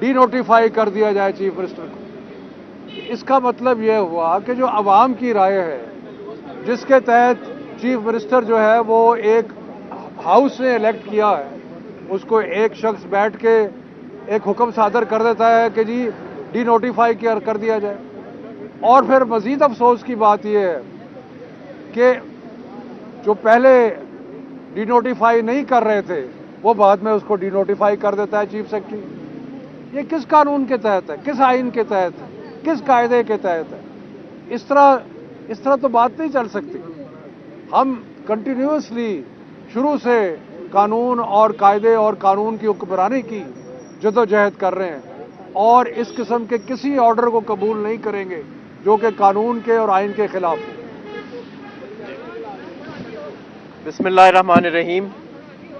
D notify कर दिया जाए चीफ मिनिस्टर को। इसका मतलब ये हुआ कि जो अवाम की राय है, जिसके तहत चीफ मिनिस्टर जो है वो एक हाउस ने इलेक्ट किया है, उसको एक शख्स बैठ के एक हुक्म सादर कर देता है कि जी डी नोटिफाई कर दिया जाए। और फिर मजीद अफसोस की बात यह है कि जो पहले डी नोटिफाई नहीं कर रहे थे वो बाद में उसको डी नोटिफाई कर देता है चीफ सेक्रेटरी। ये किस कानून के तहत है, किस आइन के तहत है, किस कायदे के तहत है? इस तरह तो बात नहीं चल सकती। हम कंटिन्यूसली शुरू से कानून और कायदे और कानून की हुक्मरानी की जदोजहद कर रहे हैं और इस किस्म के किसी ऑर्डर को कबूल नहीं करेंगे जो कि कानून के और आइन के खिलाफ हो। बिस्मिल्लाहिर्रहमानिर्रहीम।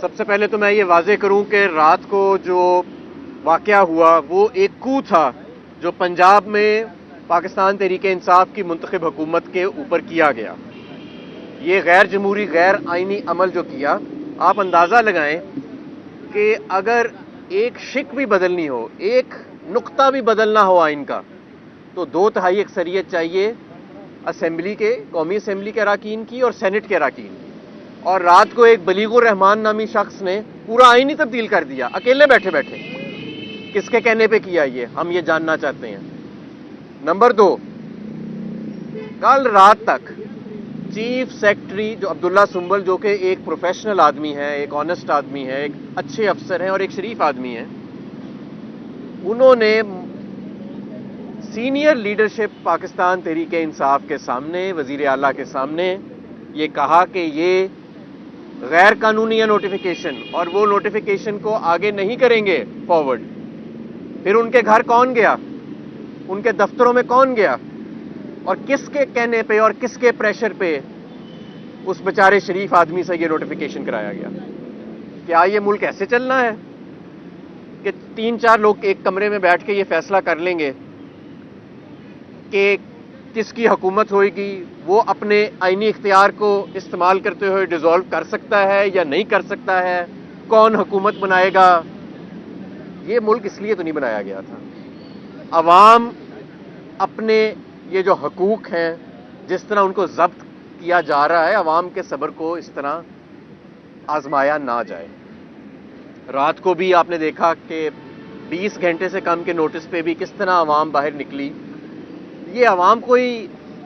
सबसे पहले तो मैं ये वाज़ेह करूं कि रात को जो वाक़या हुआ वो एक कू था जो पंजाब में पाकिस्तान तहरीक इंसाफ की मुंतखब हुकूमत के ऊपर किया गया। ये गैर जमहूरी गैर आइनी अमल जो किया, आप अंदाज़ा लगाएं कि अगर एक शिक भी बदलनी हो, एक नुक्ता भी बदलना हो आइन का, तो 2/3 अक्सरियत चाहिए असेंबली के, कौमी असेंबली के अराकीन की और सेनेट के अराकीन की। और रात को एक बलीगुर रहमान नामी शख्स ने पूरा आइन ही तब्दील कर दिया, अकेले बैठे बैठे। किसके कहने पे किया ये, हम ये जानना चाहते हैं। नंबर 2, कल रात तक चीफ सेक्रेटरी जो अब्दुल्ला सुंबल, जो कि एक प्रोफेशनल आदमी है, एक ऑनेस्ट आदमी है, एक अच्छे अफसर हैं और एक शरीफ आदमी हैं, उन्होंने सीनियर लीडरशिप पाकिस्तान तहरीक इंसाफ के सामने, वजीर आला के सामने ये कहा कि ये गैर कानूनी है नोटिफिकेशन और वो नोटिफिकेशन को आगे नहीं करेंगे फॉरवर्ड। फिर उनके घर कौन गया, उनके दफ्तरों में कौन गया और किसके कहने पे और किसके प्रेशर पे उस बेचारे शरीफ आदमी से ये नोटिफिकेशन कराया गया? क्या ये मुल्क ऐसे चलना है कि 3-4 लोग एक कमरे में बैठ के ये फैसला कर लेंगे कि किसकी हुकूमत होगी, वो अपने आईनी इख्तियार को इस्तेमाल करते हुए डिसॉल्व कर सकता है या नहीं कर सकता है, कौन हुकूमत बनाएगा? ये मुल्क इसलिए तो नहीं बनाया गया था। अवाम अपने ये जो हकूक हैं, जिस तरह उनको जब्त किया जा रहा है, अवाम के सब्र को इस तरह आजमाया ना जाए। रात को भी आपने देखा कि 20 घंटे से कम के नोटिस पे भी किस तरह अवाम बाहर निकली। ये अवाम कोई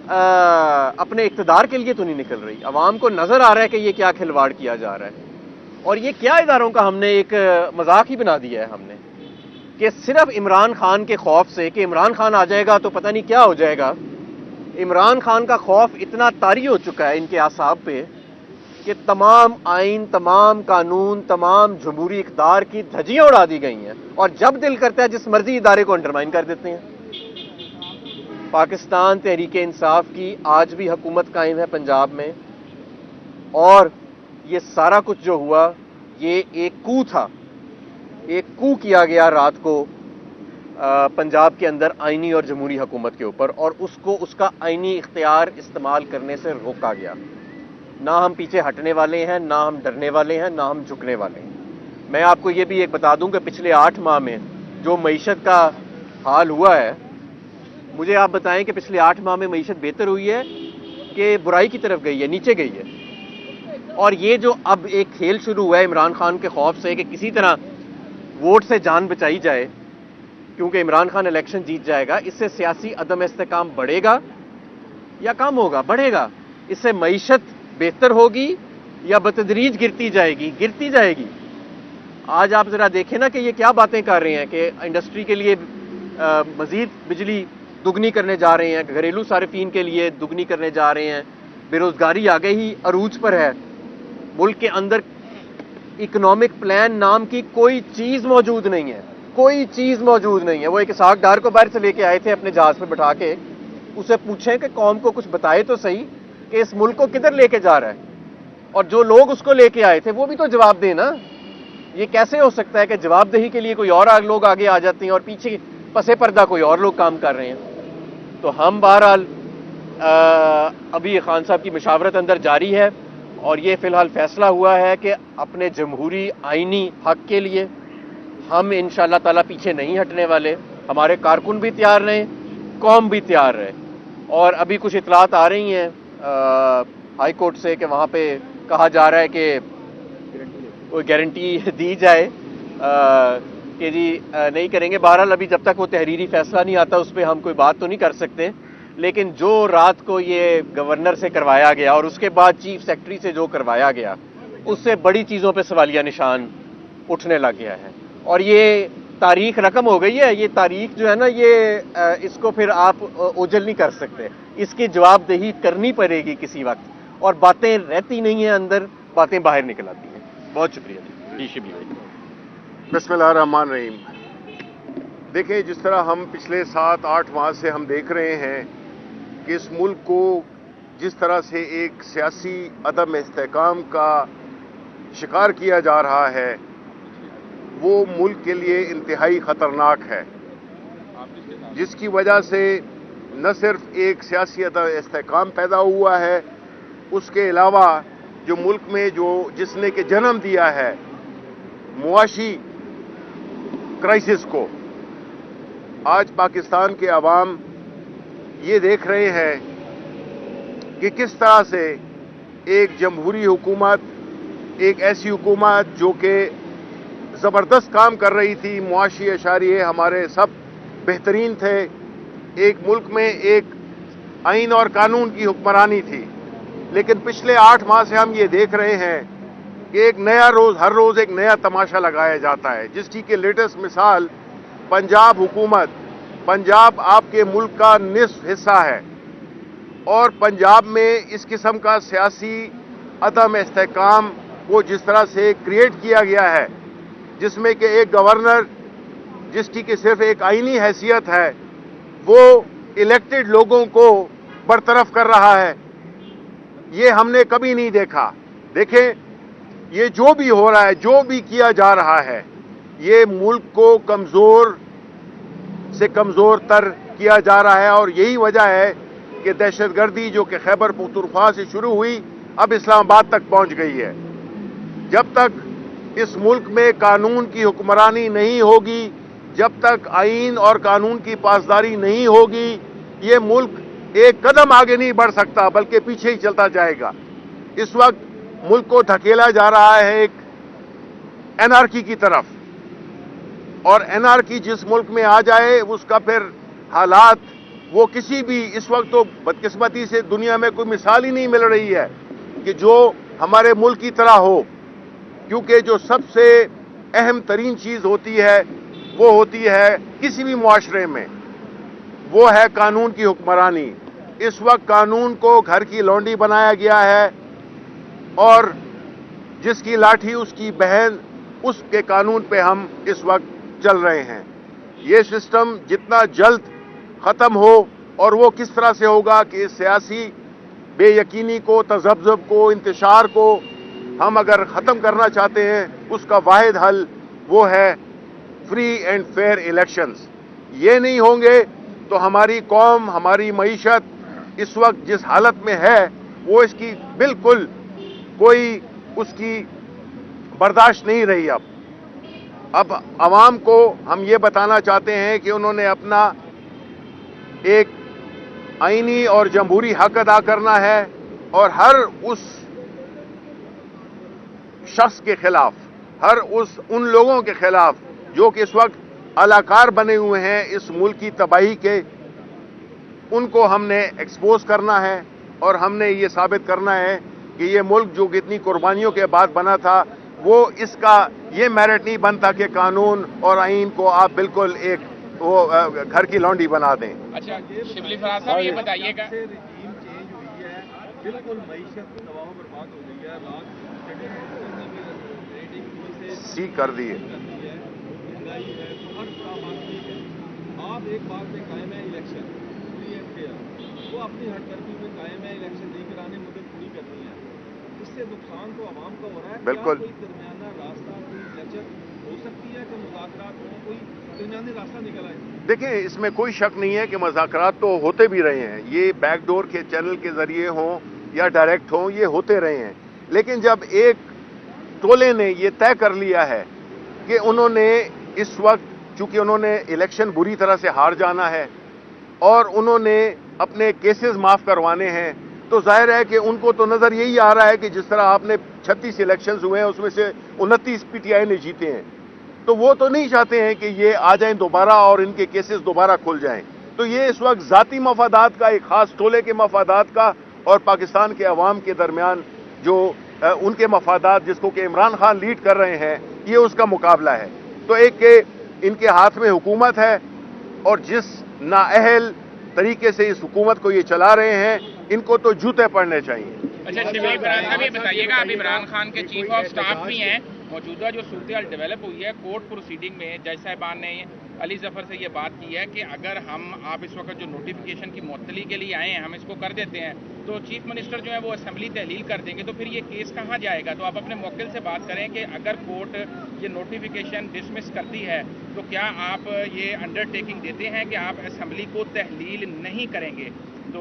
अपने इक़्तिदार के लिए तो नहीं निकल रही, अवाम को नजर आ रहा है कि ये क्या खिलवाड़ किया जा रहा है। और ये क्या इदारों का हमने एक मजाक ही बना दिया है हमने, कि सिर्फ इमरान खान के खौफ से कि इमरान खान आ जाएगा तो पता नहीं क्या हो जाएगा। इमरान खान का खौफ इतना तारी हो चुका है इनके आसाब पे कि तमाम आइन, तमाम कानून, तमाम जमहूरी इक़्तिदार की धज्जियां उड़ा दी गई हैं और जब दिल करता है जिस मर्जी इदारे को अंडरमाइन कर देते हैं। पाकिस्तान तहरीक इंसाफ की आज भी हुकूमत कायम है पंजाब में और ये सारा कुछ जो हुआ ये एक कू था, एक कू किया गया रात को पंजाब के अंदर आईनी और जमहूरी हुकूमत के ऊपर और उसको उसका आईनी इख्तियार इस्तेमाल करने से रोका गया। ना हम पीछे हटने वाले हैं, ना हम डरने वाले हैं, ना हम झुकने वाले हैं। मैं आपको ये भी एक बता दूं कि पिछले 8 माह में जो मईशत का हाल हुआ है, मुझे आप बताएं कि पिछले 8 माह में मईशत बेहतर हुई है कि बुराई की तरफ गई है, नीचे गई है? और ये जो अब एक खेल शुरू हुआ है इमरान खान के खौफ से कि किसी तरह वोट से जान बचाई जाए क्योंकि इमरान खान इलेक्शन जीत जाएगा, इससे सियासी अदम इस्तेकाम बढ़ेगा या कम होगा? बढ़ेगा। इससे मईशत बेहतर होगी या बतदरीज गिरती जाएगी? गिरती जाएगी। आज आप जरा देखें ना कि ये क्या बातें कर रहे हैं कि इंडस्ट्री के लिए मजीद बिजली दुगनी करने जा रहे हैं, घरेलू सारिफीन के लिए दुगनी करने जा रहे हैं, बेरोजगारी आगे ही अरूज पर है, मुल्क के अंदर इकोनॉमिक प्लान नाम की कोई चीज मौजूद नहीं है, कोई चीज मौजूद नहीं है। वो एक इसहाक डार को बाहर से लेके आए थे अपने जहाज पर बैठा के, उसे पूछें कि कौम को कुछ बताए तो सही कि इस मुल्क को किधर लेके जा रहा है, और जो लोग उसको लेके आए थे वो भी तो जवाब दें ना। ये कैसे हो सकता है कि जवाबदेही के लिए कोई और लोग आगे आ जाते हैं और पीछे पसे पर्दा कोई और लोग काम कर रहे हैं? तो हम बहरहाल अभी खान साहब की मशावरत अंदर जारी है और ये फिलहाल फैसला हुआ है कि अपने जमहूरी आईनी हक के लिए, ہم انشاءاللہ تعالیٰ پیچھے نہیں ہٹنے والے. ہمارے کارکن بھی تیار رہیں, قوم بھی تیار رہے. اور ابھی کچھ اطلاعات آ رہی ہیں ہائی کورٹ سے کہ وہاں پہ کہا جا رہا ہے کہ کوئی گارنٹی دی جائے کہ جی نہیں کریں گے. بہرحال ابھی جب تک وہ تحریری فیصلہ نہیں آتا اس پہ ہم کوئی بات تو نہیں کر سکتے. لیکن جو رات کو یہ گورنر سے کروایا گیا اور اس کے بعد چیف سیکرٹری سے جو کروایا گیا, اس سے بڑی چیزوں پہ سوالیہ نشان اٹھنے لگ گیا ہے. اور یہ تاریخ رقم ہو گئی ہے. یہ تاریخ جو ہے نا, یہ اس کو پھر آپ اوجل نہیں کر سکتے. اس کی جواب دہی کرنی پڑے گی کسی وقت, اور باتیں رہتی نہیں ہیں اندر, باتیں باہر نکل آتی ہیں. بہت شکریہ جی شبلی بھائی. بسم اللہ الرحمن الرحیم. دیکھیں, جس طرح ہم پچھلے 7-8 ماہ سے ہم دیکھ رہے ہیں کہ اس ملک کو جس طرح سے ایک سیاسی عدم استحکام کا شکار کیا جا رہا ہے, وہ ملک کے لیے انتہائی خطرناک ہے, جس کی وجہ سے نہ صرف ایک سیاسی عدم استحکام پیدا ہوا ہے, اس کے علاوہ جو ملک میں جس نے کہ جنم دیا ہے معاشی کرائسس کو, آج پاکستان کے عوام یہ دیکھ رہے ہیں کہ کس طرح سے ایک جمہوری حکومت, ایک ایسی حکومت جو کہ زبردست کام کر رہی تھی, معاشی اشاریے ہمارے سب بہترین تھے, ایک ملک میں ایک آئین اور قانون کی حکمرانی تھی. لیکن پچھلے 8 ماہ سے ہم یہ دیکھ رہے ہیں کہ ایک نیا روز, ہر روز ایک نیا تماشا لگایا جاتا ہے, جس کی کہ لیٹسٹ مثال پنجاب حکومت. پنجاب آپ کے ملک کا نصف حصہ ہے, اور پنجاب میں اس قسم کا سیاسی عدم استحکام وہ جس طرح سے کریٹ کیا گیا ہے, جس میں کہ ایک گورنر جس کی کہ صرف ایک آئینی حیثیت ہے, وہ الیکٹڈ لوگوں کو برطرف کر رہا ہے, یہ ہم نے کبھی نہیں دیکھا. دیکھیں, یہ جو بھی ہو رہا ہے, جو بھی کیا جا رہا ہے, یہ ملک کو کمزور سے کمزور تر کیا جا رہا ہے. اور یہی وجہ ہے کہ دہشت گردی جو کہ خیبر پختونخوا سے شروع ہوئی اب اسلام آباد تک پہنچ گئی ہے. جب تک اس ملک میں قانون کی حکمرانی نہیں ہوگی, جب تک آئین اور قانون کی پاسداری نہیں ہوگی, یہ ملک ایک قدم آگے نہیں بڑھ سکتا بلکہ پیچھے ہی چلتا جائے گا. اس وقت ملک کو دھکیلا جا رہا ہے ایک انارکی کی طرف, اور انارکی جس ملک میں آ جائے اس کا پھر حالات وہ کسی بھی, اس وقت تو بدقسمتی سے دنیا میں کوئی مثال ہی نہیں مل رہی ہے کہ جو ہمارے ملک کی طرح ہو, کیونکہ جو سب سے اہم ترین چیز ہوتی ہے وہ ہوتی ہے کسی بھی معاشرے میں, وہ ہے قانون کی حکمرانی. اس وقت قانون کو گھر کی لونڈی بنایا گیا ہے, اور جس کی لاٹھی اس کی بہن, اس کے قانون پہ ہم اس وقت چل رہے ہیں. یہ سسٹم جتنا جلد ختم ہو, اور وہ کس طرح سے ہوگا کہ اس سیاسی بے یقینی کو, تذبذب کو, انتشار کو ہم اگر ختم کرنا چاہتے ہیں, اس کا واحد حل وہ ہے فری اینڈ فیئر الیکشنز. یہ نہیں ہوں گے تو ہماری قوم, ہماری معیشت اس وقت جس حالت میں ہے وہ اس کی بالکل کوئی اس کی برداشت نہیں رہی. اب عوام کو ہم یہ بتانا چاہتے ہیں کہ انہوں نے اپنا ایک آئینی اور جمہوری حق ادا کرنا ہے, اور ہر اس شخص کے خلاف, ہر ان لوگوں کے خلاف جو کہ اس وقت اداکار بنے ہوئے ہیں اس ملک کی تباہی کے, ان کو ہم نے ایکسپوز کرنا ہے, اور ہم نے یہ ثابت کرنا ہے کہ یہ ملک جو کتنی قربانیوں کے بعد بنا تھا, وہ اس کا یہ میرٹ نہیں بنتا کہ قانون اور آئین کو آپ بالکل ایک وہ گھر کی لونڈی بنا دیں. اچھا شبلی فراز صاحب یہ بتائیے گا, رجیم چینج ہوئی ہے, بالکل معیشت تباہ و برباد ہو گئی ہے, سی کر دیے. مہنگائی ہے, ہر طرح آپ ایک بات میں قائم ہے الیکشن فری اینڈ فیئر, وہ اپنی ہٹ کرمی میں قائم ہے, الیکشن نہیں کرانے, مدت پوری کرنی ہے. اس سے نقصان تو عوام کا ہو رہا ہے. بالکل. کوئی درمیانہ راستہ, کوئی لچک ہو سکتی ہے کہ مذاکرات ہوں, کوئی درمیانی راستہ نکل آئے؟ دیکھیں, اس میں کوئی شک نہیں ہے کہ مذاکرات تو ہوتے بھی رہے ہیں, یہ بیک ڈور کے چینل کے ذریعے ہوں یا ڈائریکٹ ہوں, یہ ہوتے رہے ہیں. لیکن جب ایک ٹولے نے یہ طے کر لیا ہے کہ انہوں نے इस वक्त चूंकि उन्होंने इलेक्शन बुरी तरह से हार जाना है और उन्होंने अपने केसेस माफ करवाने हैं, तो जाहिर है कि उनको तो नजर यही आ रहा है कि जिस तरह आपने 36 इलेक्शंस हुए हैं उसमें से 29 पीटीआई ने जीते हैं, तो वो तो नहीं चाहते हैं कि ये आ जाएं दोबारा और इनके केसेस दोबारा खुल जाएं। तो ये इस वक्त जाती मफादात का, एक खास टोले के मफादात का और पाकिस्तान के अवाम के दरमियान जो उनके मफादात जिसको कि इमरान खान लीड कर रहे हैं, ये उसका मुकाबला है। तो एक के इनके हाथ में हुकूमत है और जिस नाअहल तरीके से इस हुकूमत को ये चला रहे हैं, इनको तो जूते पड़ने चाहिए। अच्छा शिबली फराज साहब ये बताइएगा, अब इमरान खान के चीफ ऑफ स्टाफ भी हैं, मौजूदा जो सूरत डेवलप हुई है कोर्ट प्रोसीडिंग में, जज साहिबान ने अली जफर से ये बात की है कि अगर आप इस वक्त जो नोटिफिकेशन की मुअत्तली के लिए आए हैं हम इसको कर देते हैं तो चीफ मिनिस्टर जो है वो असेंबली तहलील कर देंगे, तो फिर ये केस कहाँ जाएगा। तो आप अपने मुवक्किल से बात करें कि अगर कोर्ट ये नोटिफिकेशन डिसमिस करती है तो क्या आप ये अंडरटेकिंग देते हैं कि आप असेंबली को तहलील नहीं करेंगे। तो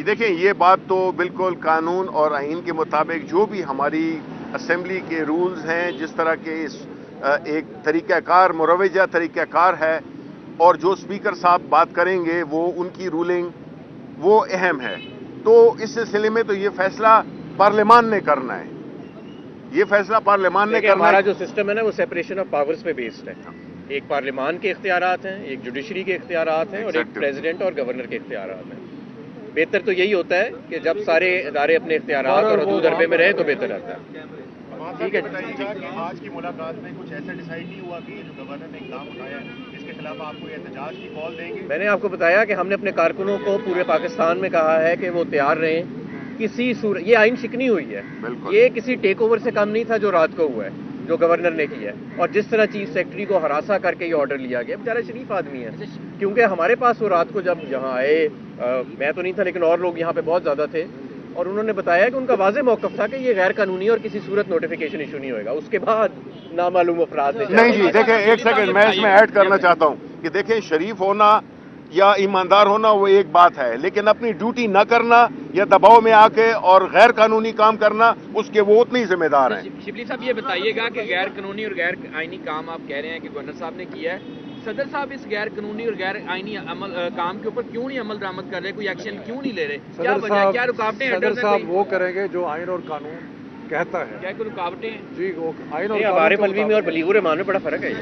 देखिए ये बात तो बिल्कुल कानून और आइन के मुताबिक जो भी हमारी असेंबली के रूल्स हैं, जिस तरह के इस एक तरीक़ाकार मुरवजा तरीक़ाकार है और जो स्पीकर साहब बात करेंगे वो उनकी रूलिंग वो अहम है। तो इस सिलसिले में तो ये फैसला पार्लियामान ने करना है, ये फैसला पार्लियामान ने करना है। हमारा जो सिस्टम है ना वो सेपरेशन ऑफ पावर्स पे बेस्ड है। एक पार्लियामान के इख्तियारात हैं, एक जुडिशरी के इख्तियारात हैं और एक प्रेसिडेंट और गवर्नर के इख्तियारात हैं। बेहतर तो यही होता है कि जब सारे इदारे अपने इख्तियारात और हदूद अरबे में रहे तो बेहतर रहता है। ठीक है। आज की मुलाकात में कुछ ऐसा डिसाइड नहीं हुआ कि जो गवर्नर ने इक़दाम उठाया इसके खिलाफ आपको एहतजाज की कॉल देंगे? मैंने आपको बताया कि हमने अपने कारकुनों को पूरे पाकिस्तान में कहा है कि वो तैयार रहें किसी सूरत। ये आइन शिकनी हुई है, ये किसी टेक ओवर से कम नहीं था जो रात को हुआ है, जो गवर्नर ने किया है। और जिस तरह चीफ सेक्रेटरी को हरासा करके ये ऑर्डर लिया गया, बेचारा शरीफ आदमी है, क्योंकि हमारे पास वो रात को जब यहाँ आए, मैं तो नहीं था लेकिन और लोग यहाँ पे बहुत ज्यादा थे, और उन्होंने बताया कि उनका वाज़ेह मौक़िफ़ था कि ये गैर कानूनी और किसी सूरत नोटिफिकेशन इशू नहीं होएगा। उसके बाद नामालूम अफराद ने नहीं जी, देखें एक सेकंड, मैं इसमें ऐड करना चाहता हूँ कि देखें शरीफ होना या ईमानदार होना वो एक बात है, लेकिन अपनी ड्यूटी न करना या दबाव में आके और गैर कानूनी काम करना उसके वो उतने ही जिम्मेदार हैं। शिबली साहब ये बताइएगा कि गैर कानूनी और गैर आईनी काम आप कह रहे हैं कि गवर्नर साहब ने किया है, सदर साहब इस गैर कानूनी और गैर आईनी काम के ऊपर क्यों नहीं अमल दरामद कर रहे, कोई एक्शन क्यों नहीं ले रहे, क्या वजह, क्या रुकावटें हैं? सदर साहब वो करेंगे जो आइन और कानून कहता है। क्या कोई रुकावटें हैं? जी, वो आइन और आरिफ अलवी में और बलीगुर रहमान में बड़ा फर्क है।